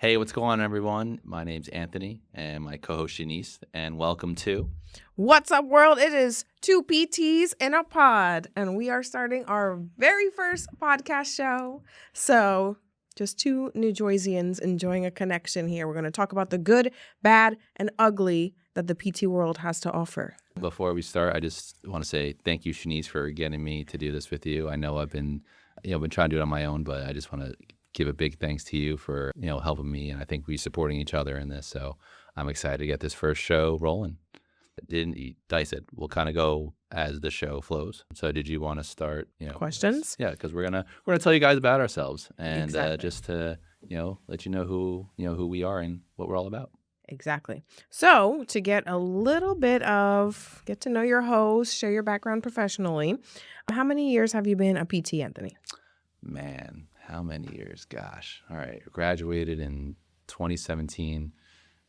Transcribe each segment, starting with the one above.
Hey, what's going on, everyone? My name's Anthony, and my co-host Shanice, and welcome to. What's up, world? It is two PTs in a pod, and we are starting our very first podcast show. So, just two New Jerseyans enjoying a connection here. We're going to talk about the good, bad, and ugly that the PT world has to offer. Before we start, I just want to say thank you, Shanice, for getting me to do this with you. I know I've been trying to do it on my own, but I just want to give a big thanks to you for helping me, and I think we're supporting each other in this. So I'm excited to get this first show rolling. Dice it. We'll kind of go as the show flows. So did you want to start? Questions? Yeah, because we're gonna tell you guys about ourselves and Exactly. just to let you know who we are and what we're all about. Exactly. So, to get a little bit of get to know your host, share your background professionally, how many years have you been a PT, Anthony? Man, how many years? Gosh. All right. Graduated in 2017,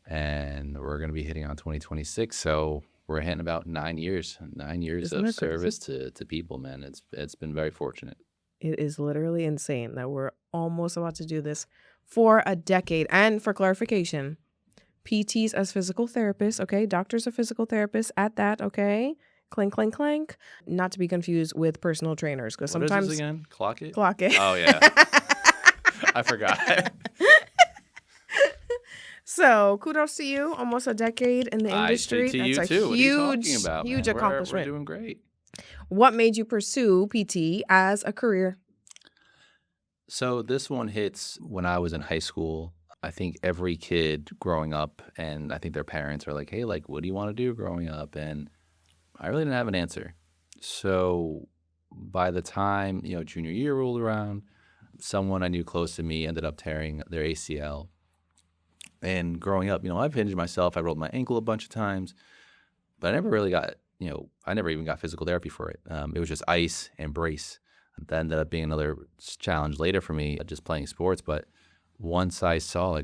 and we're going to be hitting on 2026. So we're hitting about 9 years. 9 years Isn't of it crazy? service to people, man. It's been very fortunate. It is literally insane that we're almost about to do this for a decade. And for clarification, PTs as physical therapists, okay? Doctors are physical therapists at that, okay? Clink, clink, clink. Not to be confused with personal trainers, because What sometimes is this again? Clock it? Clock it. Oh, yeah. I forgot. So kudos to you. Almost a decade in the industry. To you That's too. a What are you talking huge, about, huge man? accomplishment. We're doing great. What made you pursue PT as a career? So this one hits when I was in high school. I think every kid growing up, and I think their parents are like, hey, like, what do you want to do growing up? And I really didn't have an answer. So by the time, junior year rolled around, someone I knew close to me ended up tearing their ACL. And growing up, I've injured myself. I rolled my ankle a bunch of times, but I never really got, I never even got physical therapy for it. It was just ice and brace. That ended up being another challenge later for me, just playing sports. But once I saw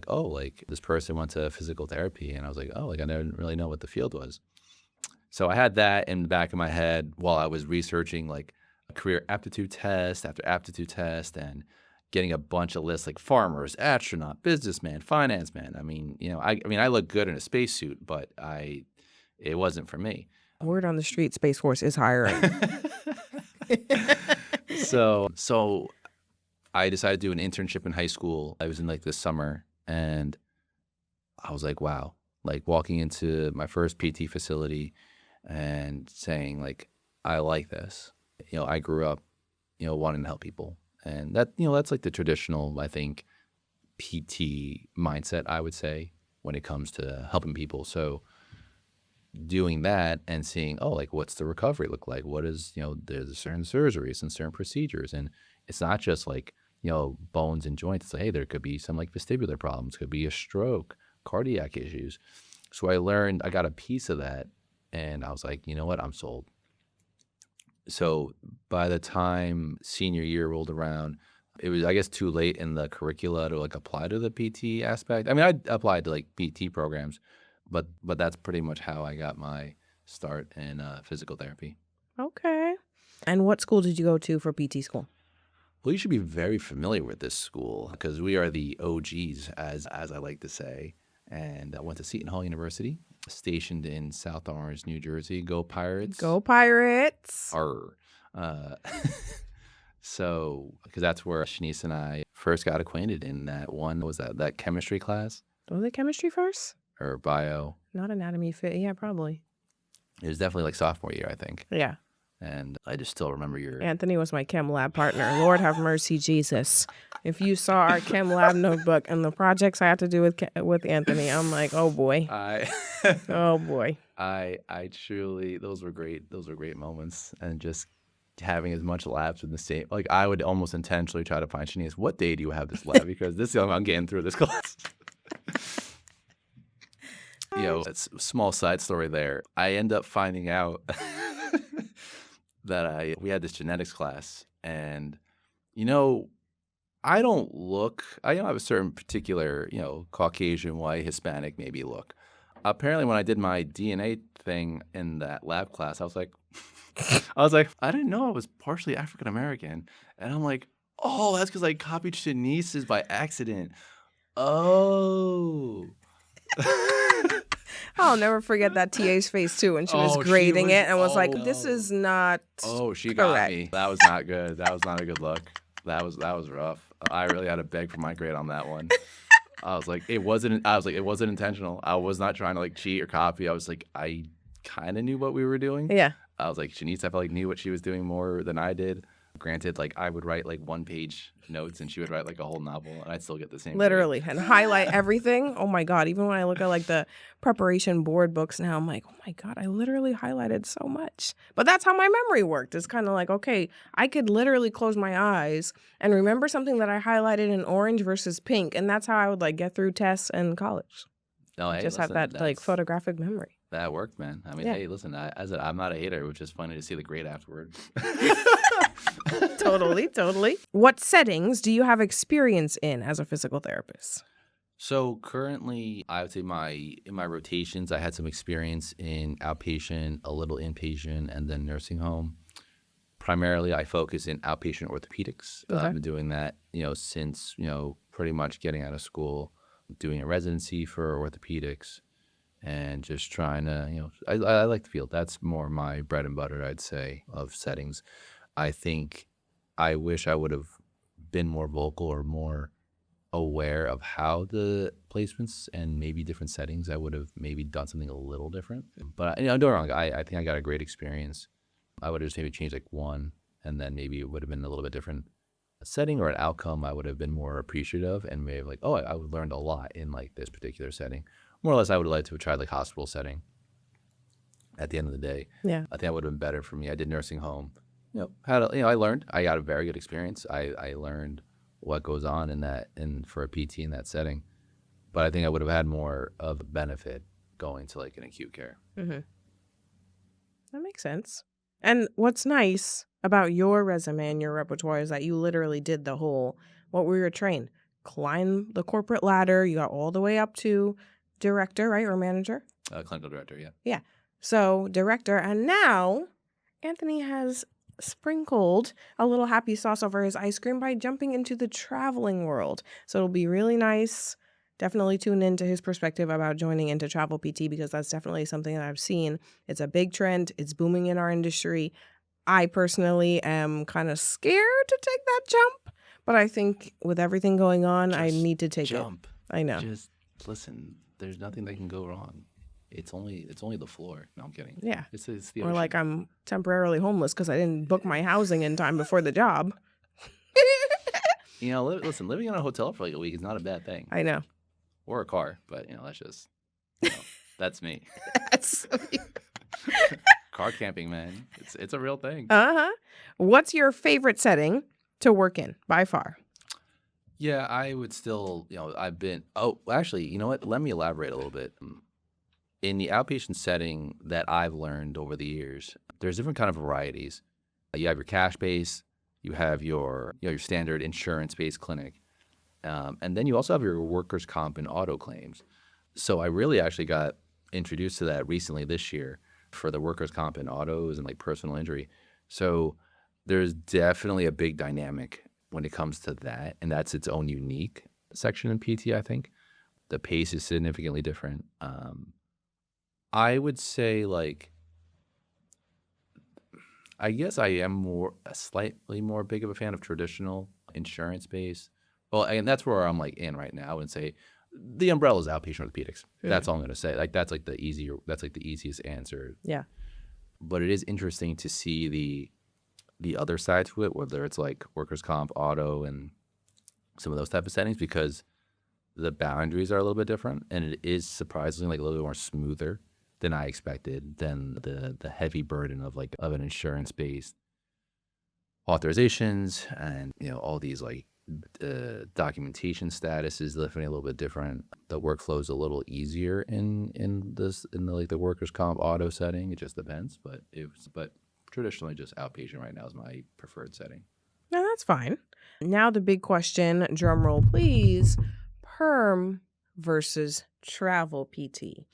this person went to physical therapy, and I was like, I didn't really know what the field was. So I had that in the back of my head while I was researching like a career aptitude test after aptitude test and getting a bunch of lists like farmers, astronaut, businessman, finance man. I mean, I look good in a spacesuit, but it wasn't for me. Word on the street, Space Force is hiring. So I decided to do an internship in high school. I was in like this summer, and I was like, wow, like walking into my first PT facility and saying like, I like this. I grew up, wanting to help people. And that's like the traditional, I think, PT mindset, I would say, when it comes to helping people. So doing that and seeing, what's the recovery look like? What is, there's certain surgeries and certain procedures. And it's not just like, bones and joints. It's like, hey, there could be some like vestibular problems, could be a stroke, cardiac issues. So I got a piece of that, and I was like, you know what, I'm sold. So by the time senior year rolled around, it was, I guess, too late in the curricula to like apply to the PT aspect. I mean, I applied to like PT programs, but that's pretty much how I got my start in physical therapy. Okay. And what school did you go to for PT school? Well, you should be very familiar with this school because we are the OGs, as I like to say. And I went to Seton Hall University, stationed in South Orange, New Jersey. Go Pirates! Go Pirates! Arr. So, because that's where Shanice and I first got acquainted in that one. Was that chemistry class? Was it chemistry first? Or bio? Not anatomy fit. Yeah, probably. It was definitely like sophomore year, I think. Yeah. And I just still remember Anthony was my chem lab partner. Lord have mercy, Jesus. If you saw our chem lab notebook and the projects I had to do with Anthony, I'm like, oh boy. Oh boy. I truly, those were great moments, and just having as much labs in the same, like I would almost intentionally try to find Shanice, what day do you have this lab? Because this is how I'm getting through this class. It's a small side story there. I end up finding out that we had this genetics class, and I don't have a certain particular, Caucasian, white, Hispanic maybe look. Apparently when I did my DNA thing in that lab class, I was like, I didn't know I was partially African American. And I'm like, oh, that's because I copied Shanice's by accident. Oh. I'll never forget that TA's face too when she was Oh, she grading was. it and was like, Oh "This no. is not Oh, she got correct." me. That was not good. That was not a good look. That was rough. I really had to beg for my grade on that one. I was like, it wasn't intentional. I was not trying to like cheat or copy. I was like, I kind of knew what we were doing. Yeah, I was like, Shanice, I felt like knew what she was doing more than I did. Granted, like I would write like 1-page notes and she would write like a whole novel and I'd still get the same grade. literally, and highlight everything. Oh my God! Even when I look at like the preparation board books now, I'm like, oh my God, I literally highlighted so much. But that's how my memory worked. It's kind of like, okay, I could literally close my eyes and remember something that I highlighted in orange versus pink, and that's how I would like get through tests in college. No, hey, Just have listen, that like photographic memory. that worked, man. I mean, Yeah. hey, listen, I'm not a hater. It was just funny to see the grade afterward. Totally. What settings do you have experience in as a physical therapist? So currently, I would say in my rotations, I had some experience in outpatient, a little inpatient, and then nursing home. Primarily, I focus in outpatient orthopedics. Okay. I've been doing that, since pretty much getting out of school, doing a residency for orthopedics, and just trying to, I like the field. That's more my bread and butter, I'd say, of settings. I think I wish I would have been more vocal or more aware of how the placements and maybe different settings, I would have maybe done something a little different. But don't get me wrong, I think I got a great experience. I would have just maybe changed like one, and then maybe it would have been a little bit different setting or an outcome. I would have been more appreciative and maybe like, oh, I would learned a lot in like this particular setting. More or less, I would have liked to have tried like hospital setting. At the end of the day, Yeah. I think that would have been better for me. I did nursing home. I learned. I got a very good experience. I learned what goes on in that and for a PT in that setting. But I think I would have had more of a benefit going to like an acute care. Mm-hmm. That makes sense. And what's nice about your resume and your repertoire is that you literally did the whole, what were your trained? Climb the corporate ladder. You got all the way up to director, right? Or manager? Clinical director, yeah. Yeah. So director. And now Anthony has sprinkled a little happy sauce over his ice cream by jumping into the traveling world. So it'll be really nice. Definitely tune into his perspective about joining into travel PT because that's definitely something that I've seen. It's a big trend. It's booming in our industry. I personally am kind of scared to take that jump, but I think with everything going on, I need to take Jump. it. I know. Just listen. There's nothing that can go wrong. It's only the floor. No, I'm kidding. Yeah. It's the Or ocean. like I'm temporarily homeless because I didn't book my housing in time before the job. Listen, living in a hotel for like a week is not a bad thing. I know. Or a car, but that's just that's me. That's Car camping, man. It's a real thing. What's your favorite setting to work in by far? Yeah, I would still, I've been. Oh, actually, you know what? Let me elaborate a little bit. In the outpatient setting that I've learned over the years, there's different kind of varieties. You have your cash base, you have your standard insurance based clinic, and then you also have your workers' comp and auto claims. So I really actually got introduced to that recently this year for the workers' comp and autos and like personal injury. So there's definitely a big dynamic when it comes to that, and that's its own unique section in PT. I think the pace is significantly different. I would say I guess I am slightly more big of a fan of traditional insurance based. Well, and that's where I'm like in right now, and say the umbrella is outpatient orthopedics. Yeah. That's all I'm gonna say. Like that's like the easiest answer. Yeah. But it is interesting to see the other side to it, whether it's like workers' comp, auto, and some of those type of settings, because the boundaries are a little bit different, and it is surprisingly like a little bit more smoother than I expected, than the heavy burden of an insurance based authorizations and all these like documentation status is definitely a little bit different. The workflow is a little easier in the workers' comp auto setting. It just depends, but traditionally just outpatient right now is my preferred setting. No, that's fine. Now the big question, drum roll please, perm versus travel PT.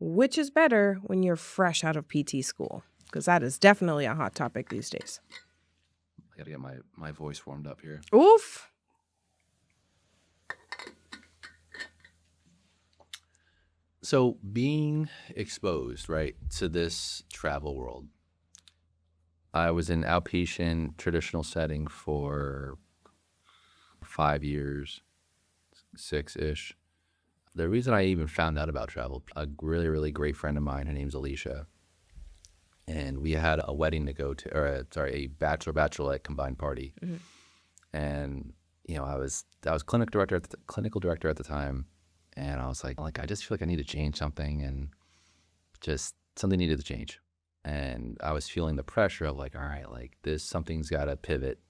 Which is better when you're fresh out of PT school? Because that is definitely a hot topic these days. I got to get my voice warmed up here. Oof. So being exposed, right, to this travel world, I was in outpatient traditional setting for 5 years, 6-ish. The reason I even found out about travel, a really, really great friend of mine, her name's Alicia, and we had a wedding to go to, a bachelorette combined party. Mhm. And, I was clinical director at the time, and I was like, I just feel like I need to change something, and just something needed to change. And I was feeling the pressure of like, all right, like something's got to pivot.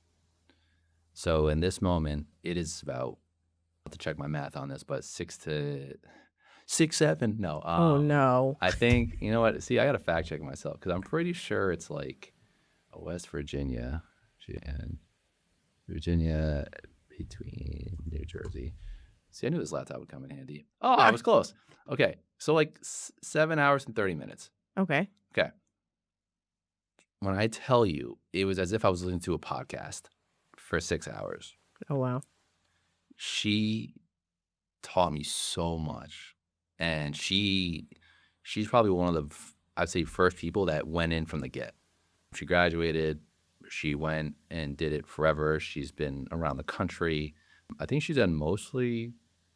So in this moment, it is about, I have to check my math on this, but 7. No, Oh, no. I think, you know what? See, I got to fact check myself because I'm pretty sure it's like West Virginia and Virginia between New Jersey. See, I knew this laptop would come in handy. Oh, I was close. Okay. So like 7 hours and 30 minutes. Okay. Okay. When I tell you, it was as if I was listening to a podcast for 6 hours. Oh, wow. She taught me so much. And she's probably one of the, I'd say, first people that went in from the get. She graduated. She went and did it forever. She's been around the country. I think she's done mostly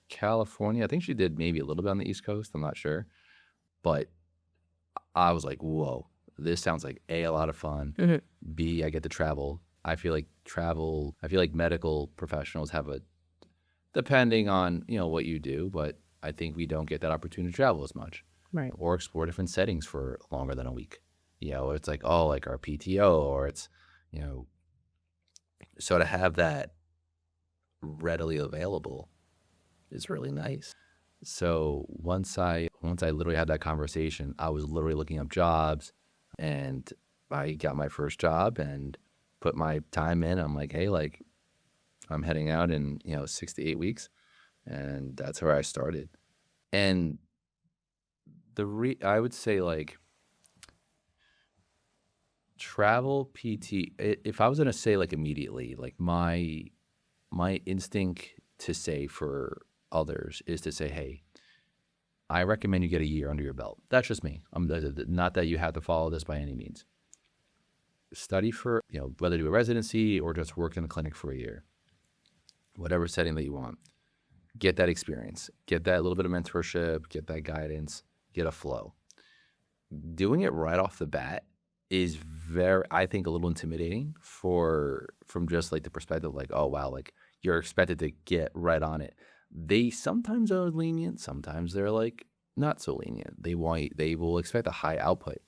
California. I think she did maybe a little bit on the East Coast. I'm not sure. But I was like, whoa, this sounds like A, lot of fun. Mhm. B, I get to travel. I feel like medical professionals have depending on, what you do, but I think we don't get that opportunity to travel as much. Right. Or explore different settings for longer than a week. It's like, like our PTO, or it's, so to have that readily available is really nice. So once I literally had that conversation, I was literally looking up jobs, and I got my first job and put my time in. I'm like, hey, like I'm heading out in 6 to 8 weeks, and that's where I started. And I would say like travel PT. If I was gonna say like immediately, like my instinct to say for others is to say, hey, I recommend you get a year under your belt. That's just me. Not that you have to follow this by any means. Study for, whether do a residency or just work in a clinic for a year, whatever setting that you want. Get that experience, get that little bit of mentorship, get that guidance, get a flow. Doing it right off the bat is I think, a little intimidating from just like the perspective, like, oh, wow, like you're expected to get right on it. They sometimes are lenient, sometimes they're like not so lenient. They will expect a high output.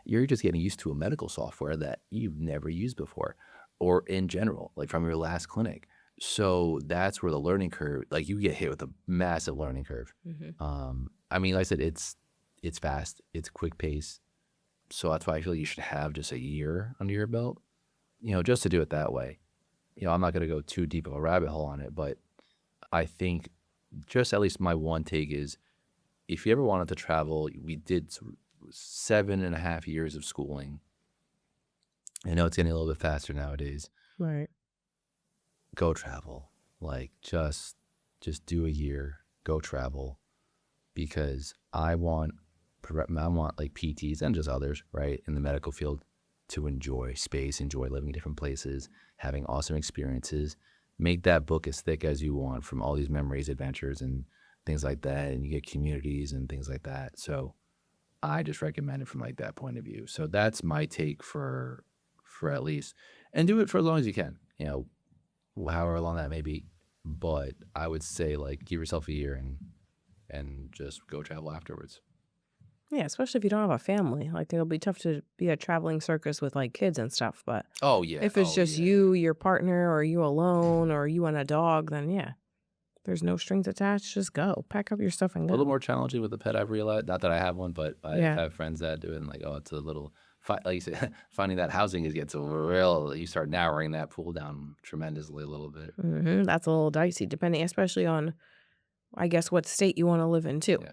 You're just getting used to a medical software that you've never used before, or in general, like from your last clinic. So that's where the learning curve, like you get hit with a massive learning curve. Mm-hmm. I mean, like I said, it's fast, it's quick pace. So that's why I feel like you should have just a year under your belt, just to do it that way. I'm not going to go too deep of a rabbit hole on it, but I think just at least my one take is, if you ever wanted to travel, we did 7.5 years of schooling. I know it's getting a little bit faster nowadays. Right. Go travel. Like just do a year, go travel, because I want like PTs and just others, right, in the medical field to enjoy space, enjoy living in different places, having awesome experiences. Make that book as thick as you want from all these memories, adventures, and things like that, and you get communities and things like that. So I just recommend it from like that point of view. So that's my take for at least, and do it for as long as you can, however long that may be. But I would say like give yourself a year and just go travel afterwards. Yeah, especially if you don't have a family. Like, it'll be tough to be a traveling circus with like kids and stuff. But Oh yeah. if it's just you, your partner, or you alone, or you and a dog, then yeah, there's no strings attached. Just go. Pack up your stuff and A go. little more challenging with the pet, I've realized. Not that I have one, but I Yeah. have friends that do it, and like, oh, it's a little, like you said, finding that housing gets real. You start narrowing that pool down tremendously a little bit. That's a little dicey, depending, especially on, I guess, what state you want to live in too. Yeah.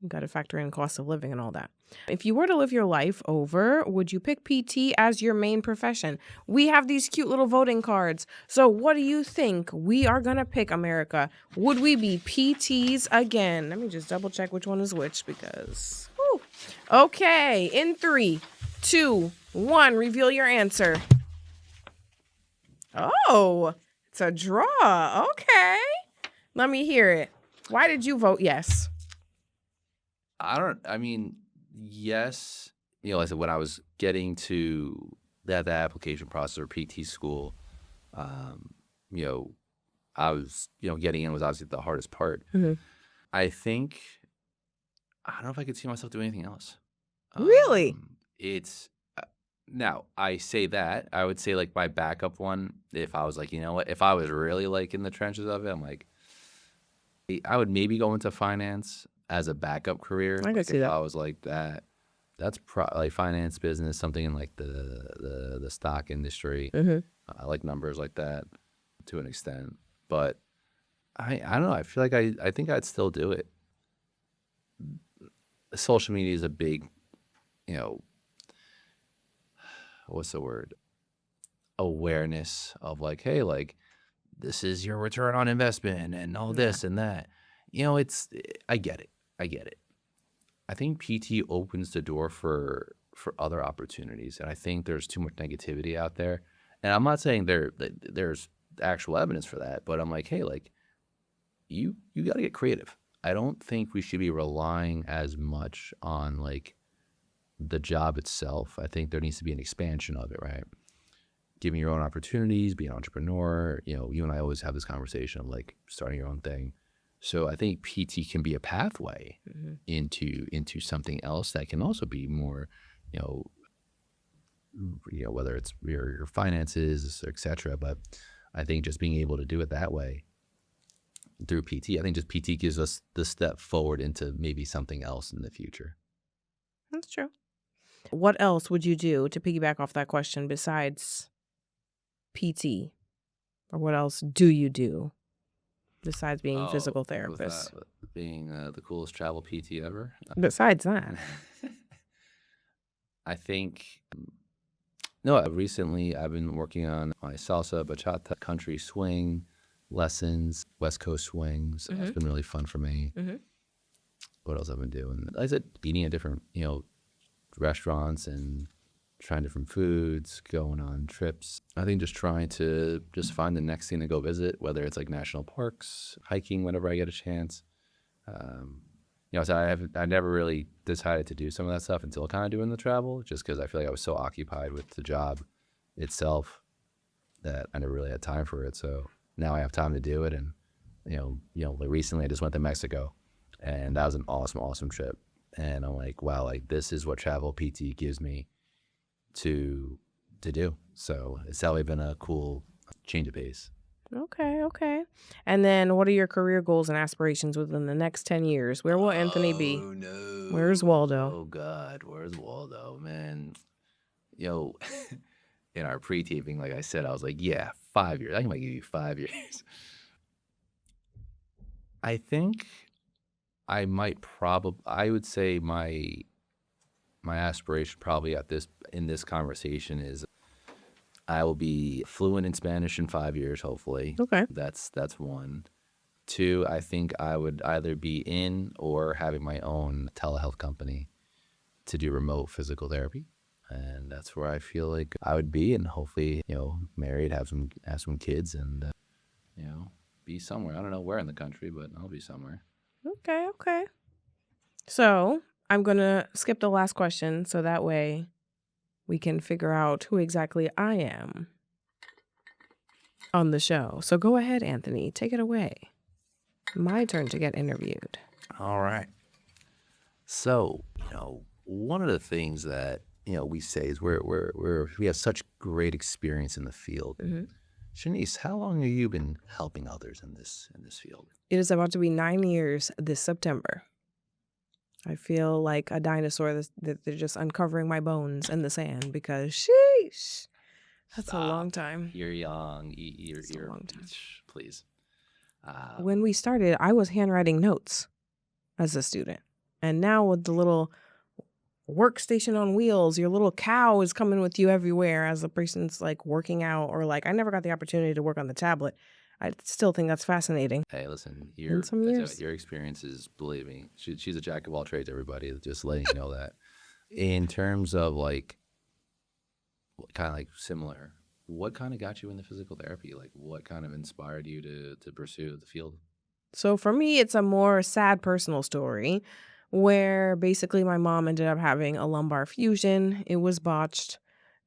You got to factor in cost of living and all that. If you were to live your life over, would you pick PT as your main profession? We have these cute little voting cards. So what do you think we are going to pick, America? Would we be PTs again? Let me just double check which one is which because... Whew. Okay, in 3, 2, 1, reveal your answer. Oh, it's a draw. Okay. Let me hear it. Why did you vote yes? Yes. Like I said, when I was getting to that application process or PT school, I was, getting in was obviously the hardest part. Mm-hmm. I think, I don't know if I could see myself doing anything else. Really? It's, now I say that, I would say like my backup one, if I was like, if I was really like in the trenches of it, I'm like, I would maybe go into finance as a backup career. I could see that. If I was like that, that's like finance business, something in like the stock industry. Mm-hmm. I like numbers like that to an extent, but I don't know. I feel like I think I'd still do it. Social media is a big, what's the word? Awareness of like, hey, like this is your return on investment and all this and that. I get it. I think PT opens the door for other opportunities, and I think there's too much negativity out there. And I'm not saying there's actual evidence for that, but I'm like, hey, like you got to get creative. I don't think we should be relying as much on like the job itself. I think there needs to be an expansion of it, right? Giving your own opportunities, be an entrepreneur. You and I always have this conversation of like starting your own thing. So I think PT can be a pathway into something else that can also be more, whether it's your finances, et cetera. But I think just being able to do it that way through PT, I think just PT gives us the step forward into maybe something else in the future. That's true. What else would you do to piggyback off that question besides PT? Or what else do you do besides being a physical therapist? Being the coolest travel PT ever. Besides that. I think, no, recently I've been working on my salsa, bachata, country swing lessons, West Coast swings. It's been really fun for me. Mm-hmm. What else I've been doing? Like I said, eating at different, restaurants and trying different foods, going on trips. I think just trying to just find the next thing to go visit, whether it's like national parks, hiking whenever I get a chance. So I never really decided to do some of that stuff until kind of doing the travel, just because I feel like I was so occupied with the job itself that I never really had time for it. So now I have time to do it. And, like recently I just went to Mexico, and that was an awesome, awesome trip. And I'm like, wow, like this is what travel PT gives me to do. So it's definitely been a cool change of pace. Okay. And then what are your career goals and aspirations within the next 10 years? Where will Anthony be? Oh, no. Where's Waldo? Oh, God. Where's Waldo, man? In our pre-taping, like I said, I was like, yeah, 5 years. I might give you 5 years. I think I would say my aspiration probably in this conversation is I will be fluent in Spanish in 5 years, hopefully. Okay. That's one. 2, I think I would either be in or having my own telehealth company to do remote physical therapy. And that's where I feel like I would be, and hopefully, married, have some kids, and, be somewhere. I don't know where in the country, but I'll be somewhere. Okay. So I'm going to skip the last question so that way we can figure out who exactly I am on the show. So go ahead, Anthony. Take it away. My turn to get interviewed. All right. So, one of the things that, we say is we have such great experience in the field. Mm-hmm. Shanice, how long have you been helping others in this field? It is about to be 9 years this September. I feel like a dinosaur that they're just uncovering my bones in the sand because sheesh, that's a long time. You're young. You're a long time. Please. When we started, I was handwriting notes as a student. And now with the little workstation on wheels, your little cow is coming with you everywhere as the person's like working out, or like I never got the opportunity to work on the tablet. I still think that's fascinating. Hey, listen, In some years. your experiences, believe me, she's a jack of all trades, everybody. Just letting you know that. In terms of like, kind of like similar, what kind of got you into physical therapy? Like, what kind of inspired you to pursue the field? So for me, it's a more sad personal story where basically my mom ended up having a lumbar fusion. It was botched.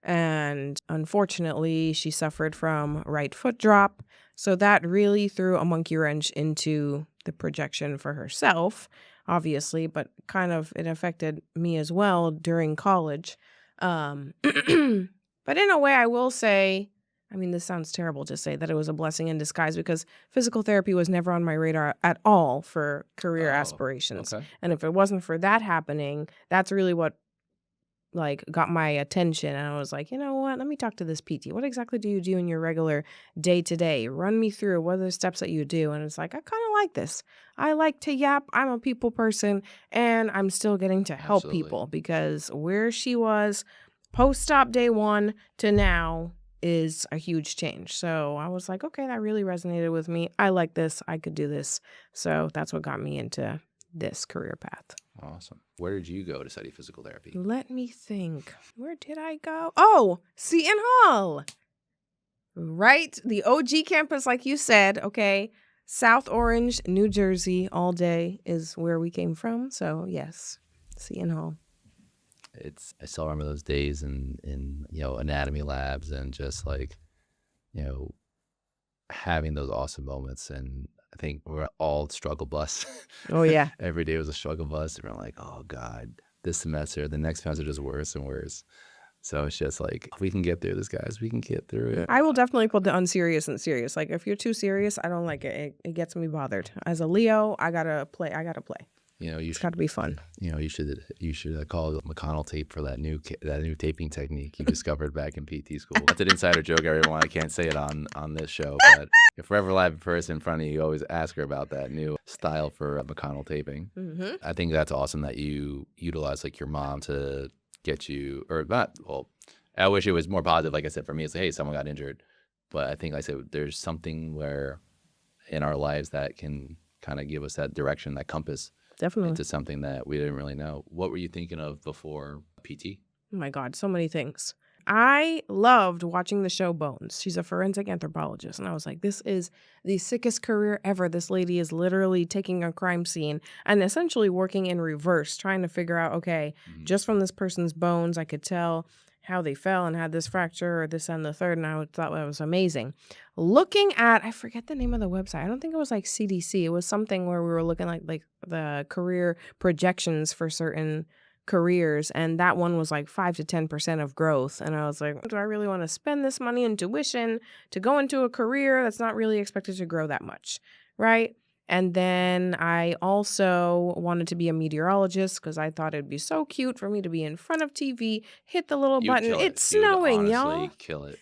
And unfortunately, she suffered from right foot drop. So that really threw a monkey wrench into the projection for herself, obviously, but kind of it affected me as well during college. But in a way, I will say, I mean, this sounds terrible to say that it was a blessing in disguise because physical therapy was never on my radar at all for career aspirations. Okay. And if it wasn't for that happening, that's really what like got my attention. And I was like, you know what? Let me talk to this PT. What exactly do you do in your regular day to day? Run me through what are the steps that you do. And it's like, I kind of like this. I like to yap. I'm a people person and I'm still getting to help Absolutely. people because where she was post-op day one to now is a huge change. So I was like, okay, that really resonated with me. I like this. I could do this. So that's what got me into this career path. Awesome. Where did you go to study physical therapy? Let me think. Where did I go? Oh, Seton Hall. Right? The OG campus, like you said, okay. South Orange, New Jersey, all day is where we came from. So, yes, Seton Hall. I still remember those days in anatomy labs and just like, having those awesome moments. And I think we're all struggle bus. Oh, yeah. Every day was a struggle bus. And we're like, oh God, this semester, the next semester is worse and worse. So it's just like, we can get through this, guys. We can get through it. I will definitely put the unserious and serious. Like, if you're too serious, I don't like it. It gets me bothered. As a Leo, I gotta play. It's got to be fun. You should call McConnell tape for that new taping technique you discovered back in PT school. That's an insider joke, everyone. I can't say it on this show, but if we're ever live in person in front of you, you always ask her about that new style for McConnell taping. Mm-hmm. I think that's awesome that you utilize like your mom to get you, or not. Well, I wish it was more positive. Like I said, for me, it's like, hey, someone got injured, but I think, like I said, there's something where in our lives that can kind of give us that direction, that compass. Definitely. Into something that we didn't really know. What were you thinking of before PT? Oh my God, so many things. I loved watching the show Bones. She's a forensic anthropologist. And I was like, this is the sickest career ever. This lady is literally taking a crime scene and essentially working in reverse, trying to figure out, okay, just from this person's bones, I could tell how they fell and had this fracture or this and the third. And I thought that was amazing. Looking at, I forget the name of the website. I don't think it was like CDC. It was something where we were looking like the career projections for certain careers. And that one was like 5 to 10% of growth. And I was like, do I really want to spend this money in tuition to go into a career that's not really expected to grow that much? Right. And then I also wanted to be a meteorologist because I thought it'd be so cute for me to be in front of TV, hit the little button. It's snowing, y'all. Honestly, kill it.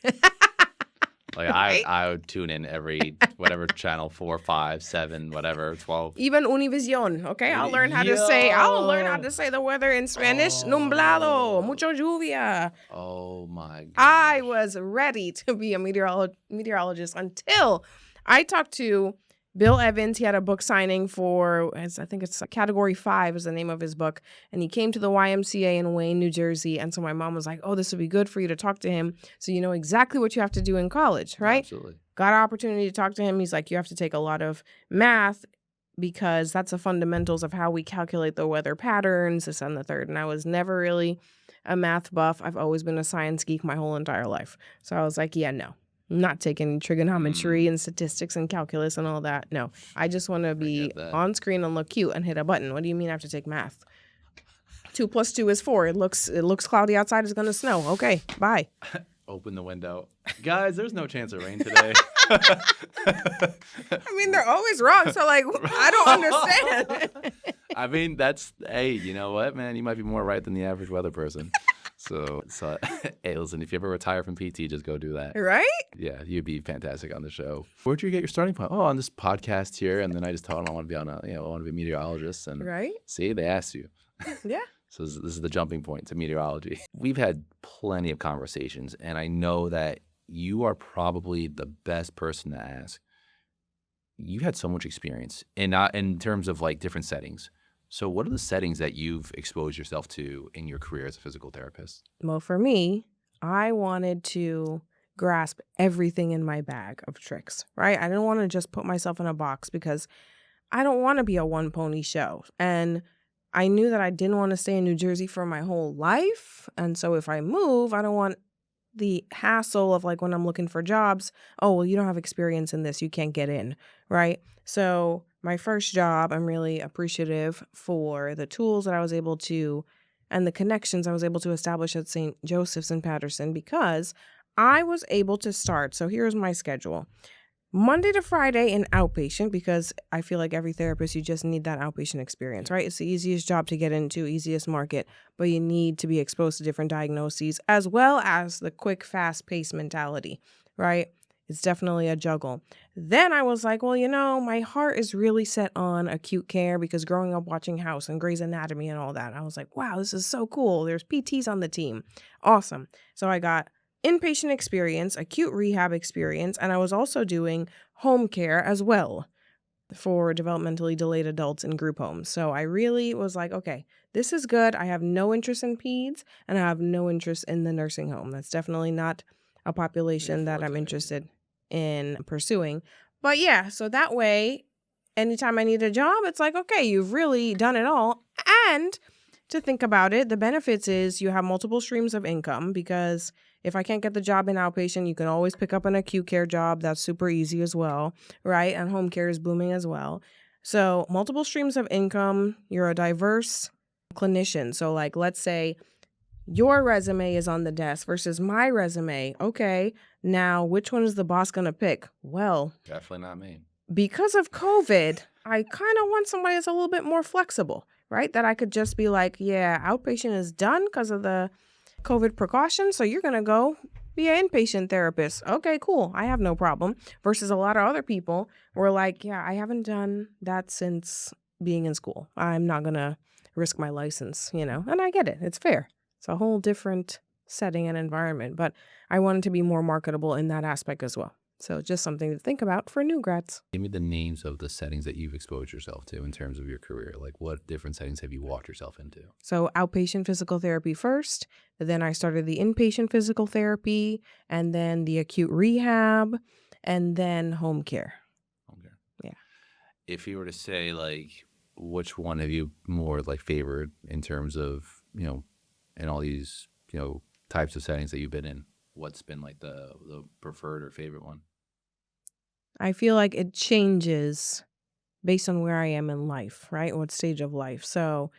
Like I would tune in every whatever channel 4, 5, 7, whatever 12. Even Univision, okay? I'll learn how to say the weather in Spanish. Nublado, mucho lluvia. Oh my god. I was ready to be a meteorologist until I talked to Bill Evans. He had a book signing for, I think it's Category 5 is the name of his book. And he came to the YMCA in Wayne, New Jersey. And so my mom was like, oh, this would be good for you to talk to him so you know exactly what you have to do in college, right? Absolutely. Got an opportunity to talk to him. He's like, you have to take a lot of math because that's the fundamentals of how we calculate the weather patterns, this and the third. And I was never really a math buff. I've always been a science geek my whole entire life. So I was like, yeah, no. I'm not taking trigonometry and statistics and calculus and all that. No, I just want to be on screen and look cute and hit a button. What do you mean I have to take math? 2 + 2 is 4. It looks cloudy outside. It's going to snow. Okay, bye. Open the window. Guys, there's no chance of rain today. I mean, they're always wrong. So, like, I don't understand. I mean, hey, you know what, man? You might be more right than the average weather person. So hey, listen, if you ever retire from PT, just go do that. Right? Yeah, you'd be fantastic on the show. Where'd you get your starting point? Oh, on this podcast here, and then I just told them I want to be I want to be a meteorologist, and Right? see, they asked you. Yeah. So this is the jumping point to meteorology. We've had plenty of conversations, and I know that you are probably the best person to ask. You've had so much experience in terms of like different settings. So what are the settings that you've exposed yourself to in your career as a physical therapist? Well, for me, I wanted to grasp everything in my bag of tricks, right? I didn't want to just put myself in a box because I don't want to be a one pony show. And I knew that I didn't want to stay in New Jersey for my whole life. And so if I move, I don't want the hassle of like when I'm looking for jobs, oh, well, you don't have experience in this, you can't get in, right? So my first job, I'm really appreciative for the tools that I was able to and the connections I was able to establish at St. Joseph's in Patterson because I was able to start. So here's my schedule. Monday to Friday in outpatient because I feel like every therapist, you just need that outpatient experience, right? It's the easiest job to get into, easiest market, but you need to be exposed to different diagnoses as well as the quick, fast-paced mentality, right? It's definitely a juggle. Then I was like, well, my heart is really set on acute care because growing up watching House and Grey's Anatomy and all that, I was like, wow, this is so cool. There's PTs on the team. Awesome. So I got inpatient experience, acute rehab experience, and I was also doing home care as well for developmentally delayed adults in group homes. So I really was like, okay, this is good. I have no interest in peds and I have no interest in the nursing home. That's definitely not a population that I'm interested in pursuing. But yeah, so that way, anytime I need a job, it's like, okay, you've really done it all. And to think about it, the benefits is you have multiple streams of income because if I can't get the job in outpatient, you can always pick up an acute care job. That's super easy as well, right? And home care is booming as well. So multiple streams of income. You're a diverse clinician. So like, let's say your resume is on the desk versus my resume. Okay, now which one is the boss going to pick? Well, Definitely not me. because of COVID, I kind of want somebody that's a little bit more flexible, right? That I could just be like, yeah, outpatient is done because of the COVID precautions. So you're going to go be an inpatient therapist. Okay, cool. I have no problem. Versus a lot of other people were like, yeah, I haven't done that since being in school. I'm not going to risk my license, and I get it. It's fair. It's a whole different setting and environment, but I wanted to be more marketable in that aspect as well. So just something to think about for new grads. Give me the names of the settings that you've exposed yourself to in terms of your career. Like what different settings have you walked yourself into? So outpatient physical therapy first, then I started the inpatient physical therapy, and then the acute rehab, and then home care. Okay. Yeah. If you were to say like, which one have you more like favored in terms of, in all these, types of settings that you've been in, what's been like the preferred or favorite one? I feel like it changes based on where I am in life, right? What stage of life. So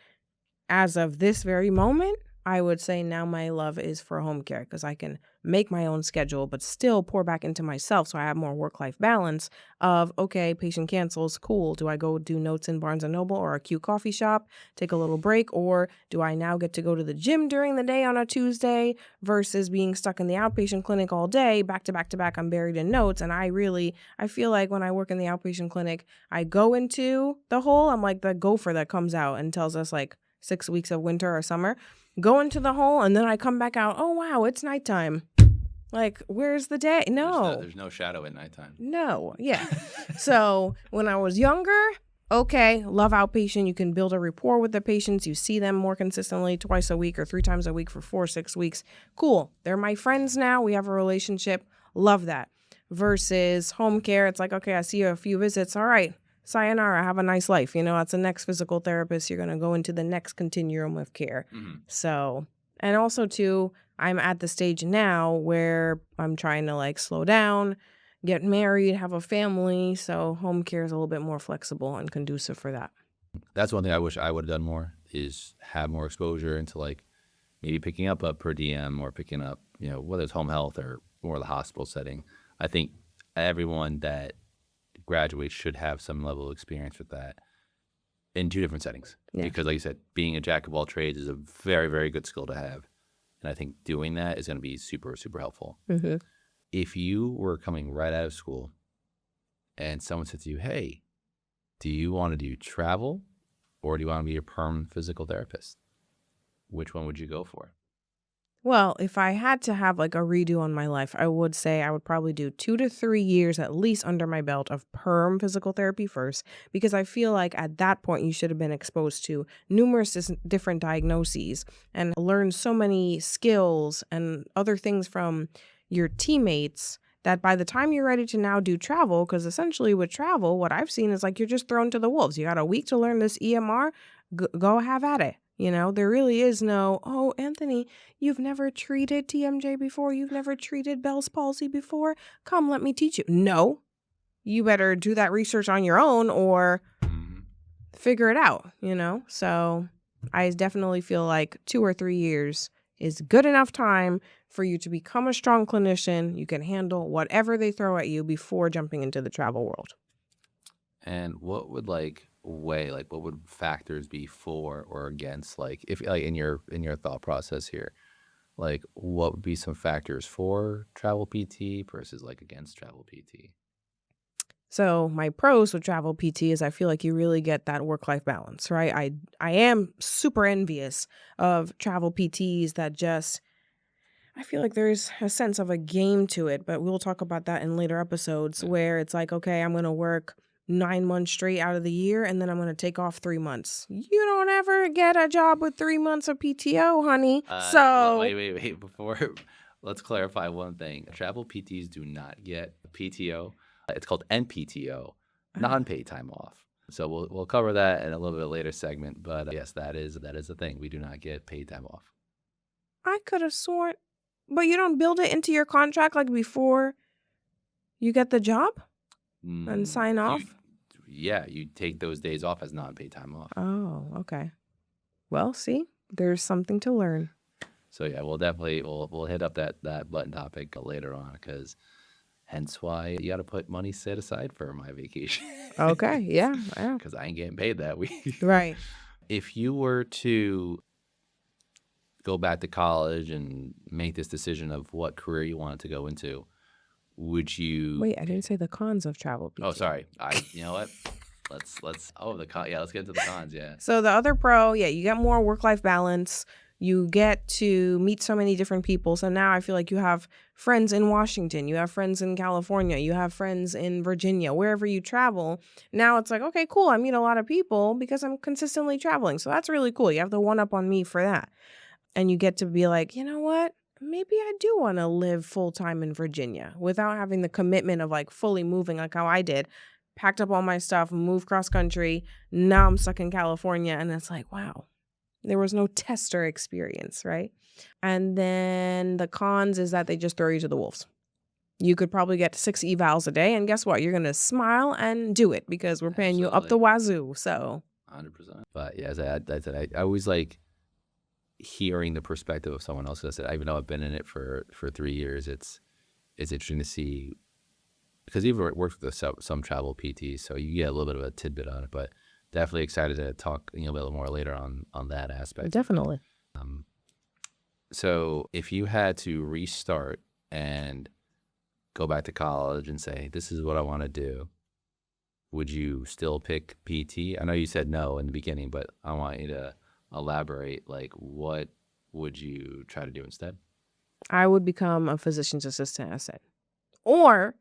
as of this very moment, I would say now my love is for home care because I can make my own schedule, but still pour back into myself. So I have more work-life balance of, okay, patient cancels, cool. Do I go do notes in Barnes & Noble or a cute coffee shop, take a little break? Or do I now get to go to the gym during the day on a Tuesday versus being stuck in the outpatient clinic all day, back to back to back, I'm buried in notes. And I feel like when I work in the outpatient clinic, I go into the hole. I'm like the gopher that comes out and tells us like 6 weeks of winter or summer. Go into the hole and then I come back out. Oh, wow, it's nighttime. Like, where's the day? No. There's no shadow at nighttime. No. Yeah. So when I was younger, okay, love outpatient. You can build a rapport with the patients. You see them more consistently twice a week or 3 times a week for 4-6 weeks. Cool. They're my friends now. We have a relationship. Love that. Versus home care. It's like, okay, I see you a few visits. All right. Sayonara, have a nice life. That's the next physical therapist. You're going to go into the next continuum of care. Mm-hmm. So, and also too, I'm at the stage now where I'm trying to like slow down, get married, have a family. So home care is a little bit more flexible and conducive for that. That's one thing I wish I would have done more is have more exposure into like maybe picking up a per diem or picking up, whether it's home health or more the hospital setting. I think everyone that graduates should have some level of experience with that in 2 different settings. Yeah. Because like you said, being a jack of all trades is a very, very good skill to have. And I think doing that is going to be super, super helpful. Mm-hmm. If you were coming right out of school and someone said to you, hey, do you want to do travel or do you want to be a perm physical therapist? Which one would you go for? Well, if I had to have like a redo on my life, I would say I would probably do 2 to 3 years at least under my belt of perm physical therapy first, because I feel like at that point you should have been exposed to numerous different diagnoses and learned so many skills and other things from your teammates that by the time you're ready to now do travel, because essentially with travel, what I've seen is like you're just thrown to the wolves. You got a week to learn this EMR, go have at it. You know, there really is no, oh, Anthony, you've never treated TMJ before. You've never treated Bell's palsy before. Come, let me teach you. No, you better do that research on your own or figure it out, you know? So I definitely feel like 2 or 3 years is good enough time for you to become a strong clinician. You can handle whatever they throw at you before jumping into the travel world. And what would what would factors be for or against, like if like in your thought process here, like what would be some factors for travel PT versus like against travel PT? So my pros with travel PT is I feel like you really get that work-life balance, right? I am super envious of travel PTs that just, I feel like there's a sense of a game to it, but we'll talk about that in later episodes where it's like, okay, I'm going to work 9 months straight out of the year and then I'm going to take off 3 months. You don't ever get a job with 3 months of PTO, honey. Wait. Before, let's clarify one thing. Travel PTs do not get PTO. It's called NPTO, non-paid time off. So we'll cover that in a little bit later segment. But yes, that is a thing. We do not get paid time off. I could have sworn, but you don't build it into your contract like before you get the job and sign off? You take those days off as non-paid time off. Oh, okay. Well, see, there's something to learn. So yeah, we'll hit up that button topic later on, because hence why you got to put money set aside for my vacation. Okay, yeah. Because I ain't getting paid that week. Right. If you were to go back to college and make this decision of what career you wanted to go into, would you? Wait, I didn't say the cons of travel PT. Oh, sorry. You know what? Let's let's get into the cons. Yeah. So the other pro, you get more work-life balance. You get to meet so many different people. So now I feel like you have friends in Washington, you have friends in California, you have friends in Virginia, wherever you travel. Now it's like, okay, cool. I meet a lot of people because I'm consistently traveling. So that's really cool. You have the one up on me for that. And you get to be like, you know what? Maybe I do want to live full time in Virginia without having the commitment of like fully moving like how I did. Packed up all my stuff, moved cross country. Now I'm stuck in California. And it's like, wow, there was no tester experience, right? And then the cons is that they just throw you to the wolves. You could probably get 6 evals a day. And guess what? You're going to smile and do it because we're paying you up the wazoo. So 100%. But yeah, as I said, I always like hearing the perspective of someone else. I said, even though I've been in it for 3 years, it's interesting to see, because you've worked with some travel PTs, so you get a little bit of a tidbit on it. But definitely excited to talk a little more later on that aspect. Definitely. So if you had to restart and go back to college and say, this is what I want to do, would you still pick PT? I know you said no in the beginning, but I want you to elaborate, like what would you try to do instead? I would become a physician's assistant, I said. Or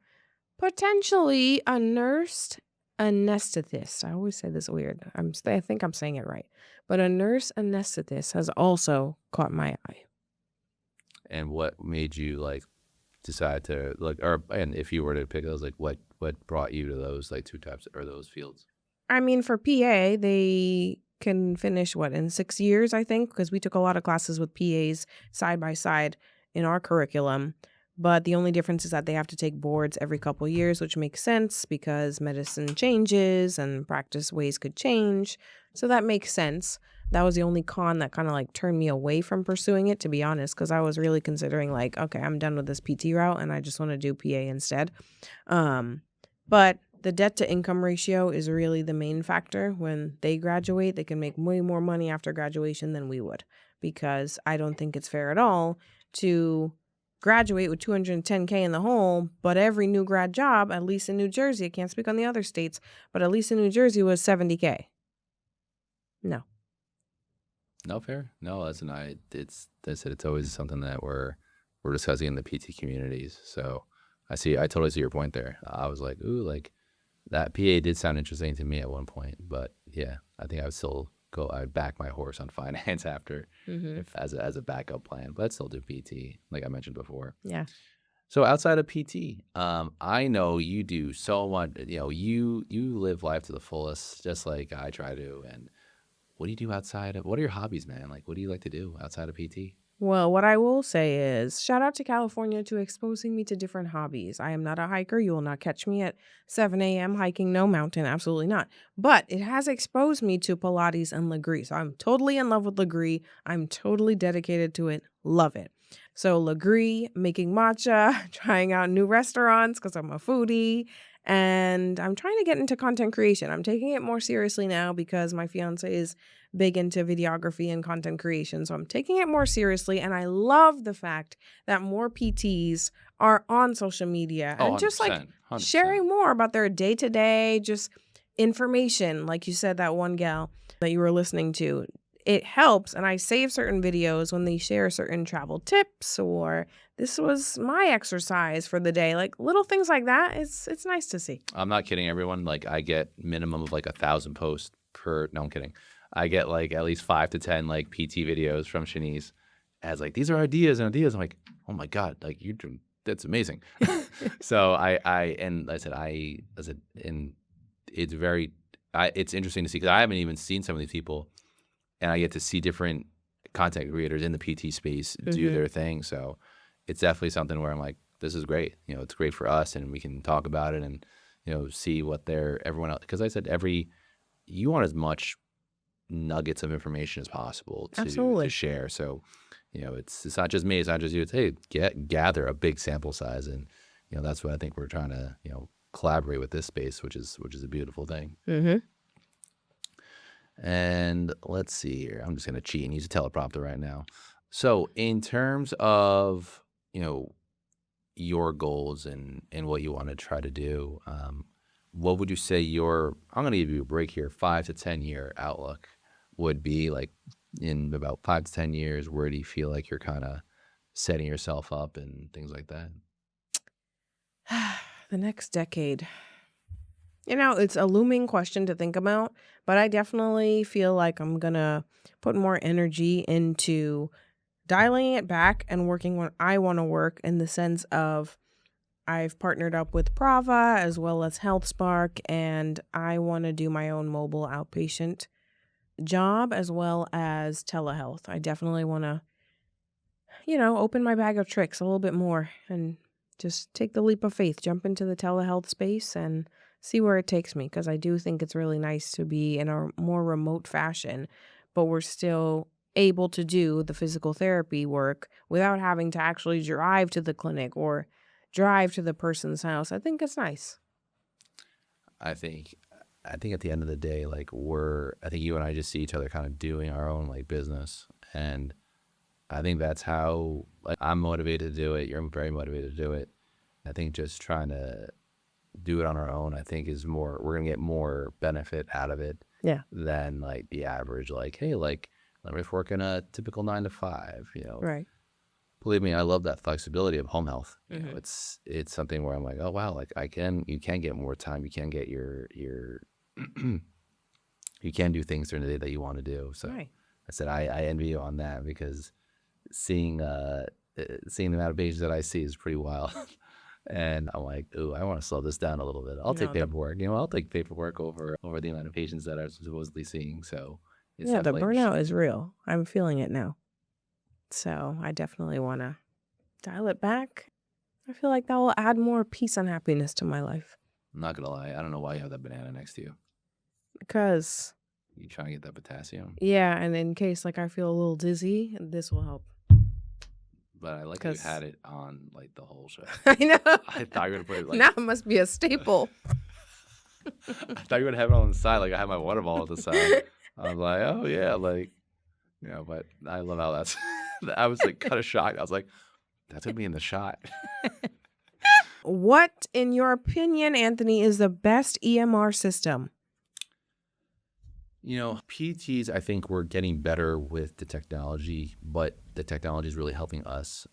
potentially a nurse anesthetist. I always say this weird. I think I'm saying it right. But a nurse anesthetist has also caught my eye. And what made you like decide to and if you were to pick those, like what brought you to those like two types or those fields? I mean, for PA, they can finish in 6 years, I think, because we took a lot of classes with PAs side by side in our curriculum. But the only difference is that they have to take boards every couple of years, which makes sense because medicine changes and practice ways could change. So that makes sense. That was the only con that kind of like turned me away from pursuing it, to be honest, because I was really considering like, okay, I'm done with this PT route and I just want to do PA instead. But the debt to income ratio is really the main factor. When they graduate, they can make way more money after graduation than we would, because I don't think it's fair at all to graduate with 210K in the hole, but every new grad job, at least in New Jersey, I can't speak on the other states, but at least in New Jersey was 70K. No. No, fair. No, listen, it's always something that we're discussing in the PT communities. So I totally see your point there. I was like, ooh, like that PA did sound interesting to me at one point, but yeah, I think I'd back my horse on finance after, if as a backup plan, but I'd still do PT, like I mentioned before. Yeah. So outside of PT, I know you do so much. You live life to the fullest, just like I try to. And what do you do outside of? What are your hobbies, man? Like, what do you like to do outside of PT? Well, what I will say is shout out to California to exposing me to different hobbies. I am not a hiker. You will not catch me at 7 a.m. hiking no mountain. Absolutely not. But it has exposed me to Pilates and Legree. So I'm totally in love with Legree. I'm totally dedicated to it. Love it. So Legree, making matcha, trying out new restaurants because I'm a foodie. And I'm trying to get into content creation. I'm taking it more seriously now because my fiance is big into videography and content creation. So I'm taking it more seriously. And I love the fact that more PTs are on social media and just like 100%. sharing more about their day to day, just information. Like you said, that one gal that you were listening to, it helps. And I save certain videos when they share certain travel tips, or this was my exercise for the day. Like little things like that. It's nice to see. I'm not kidding, everyone. Like I get minimum of like 1,000 posts per. No, I'm kidding. I get like at least 5 to 10 like PT videos from Shanice as like, these are ideas and ideas. I'm like, oh my God, like you're doing, that's amazing. So and it's interesting to see because I haven't even seen some of these people, and I get to see different content creators in the PT space do their thing. So it's definitely something where I'm like, this is great. It's great for us, and we can talk about it and, see what everyone else, because I said you want as much nuggets of information as possible to share. So, it's not just me, it's not just you. It's, hey, gather a big sample size, and that's what I think we're trying to collaborate with this space, which is a beautiful thing. And let's see here. I'm just gonna cheat and use a teleprompter right now. So, in terms of your goals and what you want to try to do, what would you say I'm going to give you a break here, 5 to 10 year outlook would be like in about 5 to 10 years? Where do you feel like you're kind of setting yourself up and things like that? The next decade. It's a looming question to think about, but I definitely feel like I'm going to put more energy into dialing it back and working when I want to work, in the sense of I've partnered up with Prava as well as HealthSpark, and I want to do my own mobile outpatient job as well as telehealth. I definitely want to, open my bag of tricks a little bit more and just take the leap of faith, jump into the telehealth space and see where it takes me, because I do think it's really nice to be in a more remote fashion, but we're still able to do the physical therapy work without having to actually drive to the clinic or drive to the person's house. I think it's nice. I think at the end of the day, like I think you and I just see each other kind of doing our own like business, and I think that's how I'm motivated to do it. You're very motivated to do it. I think just trying to do it on our own, I think we're going to get more benefit out of it than like the average, like, hey, like let me work in a typical 9 to 5, Right. Believe me, I love that flexibility of home health. It's something where I'm like, oh wow, like you can get more time. You can get your you can do things during the day that you want to do. So I said, I envy you on that, because seeing the amount of pages that I see is pretty wild. And I'm like, ooh, I want to slow this down a little bit. I'll take paperwork. I'll take paperwork over the amount of patients that are supposedly seeing. So it's the burnout is real. I'm feeling it now. So I definitely want to dial it back. I feel like that will add more peace and happiness to my life. I'm not going to lie. I don't know why you have that banana next to you. Because you trying to get that potassium? Yeah, and in case like I feel a little dizzy, this will help. But I like you had it on like the whole show. I know. I thought you were going to put it like... Now it must be a staple. I thought you would have it on the side. Like I have my water bottle on the side. I was like, oh yeah, like, but I love how that's, I was like kind of shocked. I was like, that's going to be in the shot. What, in your opinion, Anthony, is the best EMR system? PTs, I think we're getting better with the technology, but the technology is really helping us.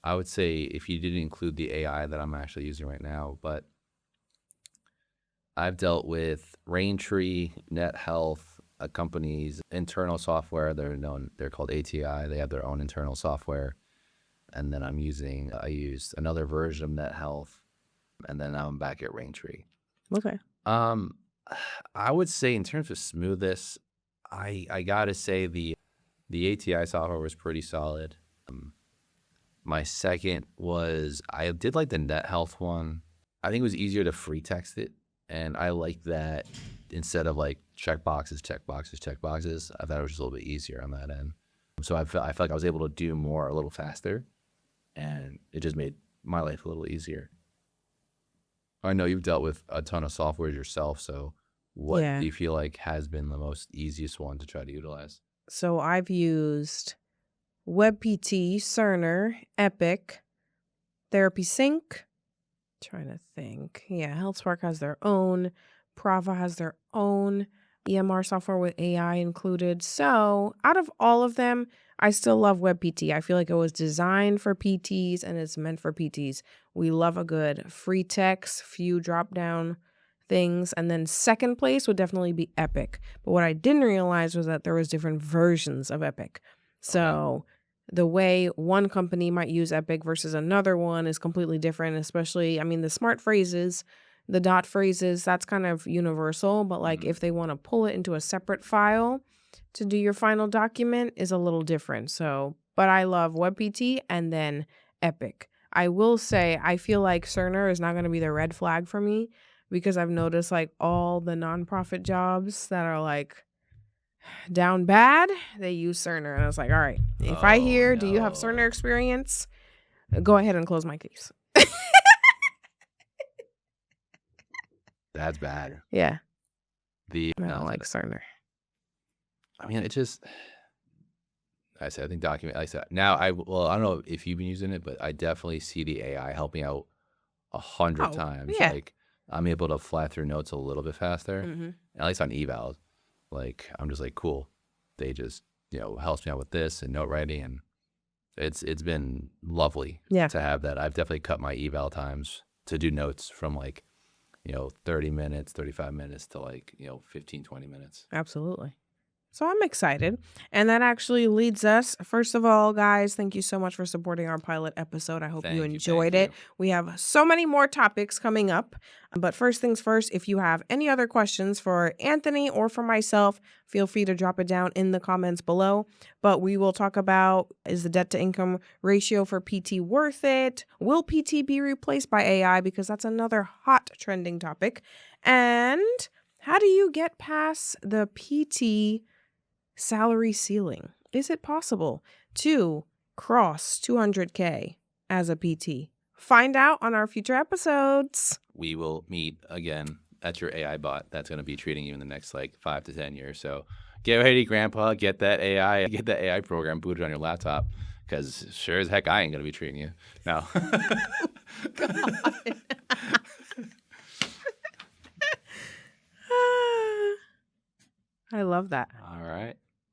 I would say if you didn't include the AI that I'm actually using right now, but I've dealt with Raintree, NetHealth, a company's internal software. They're called ATI. They have their own internal software. And then I used another version of NetHealth, and then now I'm back at Raintree. Okay. I would say in terms of smoothness, I gotta say the ATI software was pretty solid. My second was I did like the NetHealth one. I think it was easier to free text it, and I like that instead of like checkboxes. I thought it was just a little bit easier on that end. So I felt like I was able to do more a little faster, and it just made my life a little easier. I know you've dealt with a ton of software yourself, so what do you feel like has been the most easiest one to try to utilize? So I've used WebPT, Cerner, Epic, Therapy Sync. Trying to think. Yeah, HealthSpark has their own. Prava has their own EMR software with AI included. So out of all of them, I still love WebPT. I feel like it was designed for PTs and it's meant for PTs. We love a good free text, few drop down things. And then second place would definitely be Epic. But what I didn't realize was that there was different versions of Epic. So the way one company might use Epic versus another one is completely different, especially, the smart phrases, the dot phrases, that's kind of universal. But like if they want to pull it into a separate file to do your final document is a little different. So, but I love WebPT and then Epic. I will say, I feel like Cerner is not going to be the red flag for me because I've noticed like all the nonprofit jobs that are like down bad, they use Cerner. And I was like, all right, if I hear, do you have Cerner experience? Go ahead and close my case. That's bad. Yeah. I don't like Cerner. It just, I think document, like I said, now I don't know if you've been using it, but I definitely see the AI helping out 100 times. Yeah. Like I'm able to fly through notes a little bit faster, at least on evals. Like I'm just like, cool. They just, helps me out with this and note writing, and it's been lovely to have that. I've definitely cut my eval times to do notes from like, 30 minutes, 35 minutes to like, 15, 20 minutes. Absolutely. So I'm excited. And that actually leads us. First of all, guys, thank you so much for supporting our pilot episode. I hope you enjoyed it. We have so many more topics coming up. But first things first, if you have any other questions for Anthony or for myself, feel free to drop it down in the comments below. But we will talk about, is the debt to income ratio for PT worth it? Will PT be replaced by AI? Because that's another hot trending topic. And how do you get past the PT salary ceiling? Is it possible to cross 200K as a PT? Find out on our future episodes. We will meet again at your AI bot that's going to be treating you in the next like 5 to 10 years. So get ready, Grandpa. Get that AI program booted on your laptop, because sure as heck I ain't going to be treating you. No. God. I love that.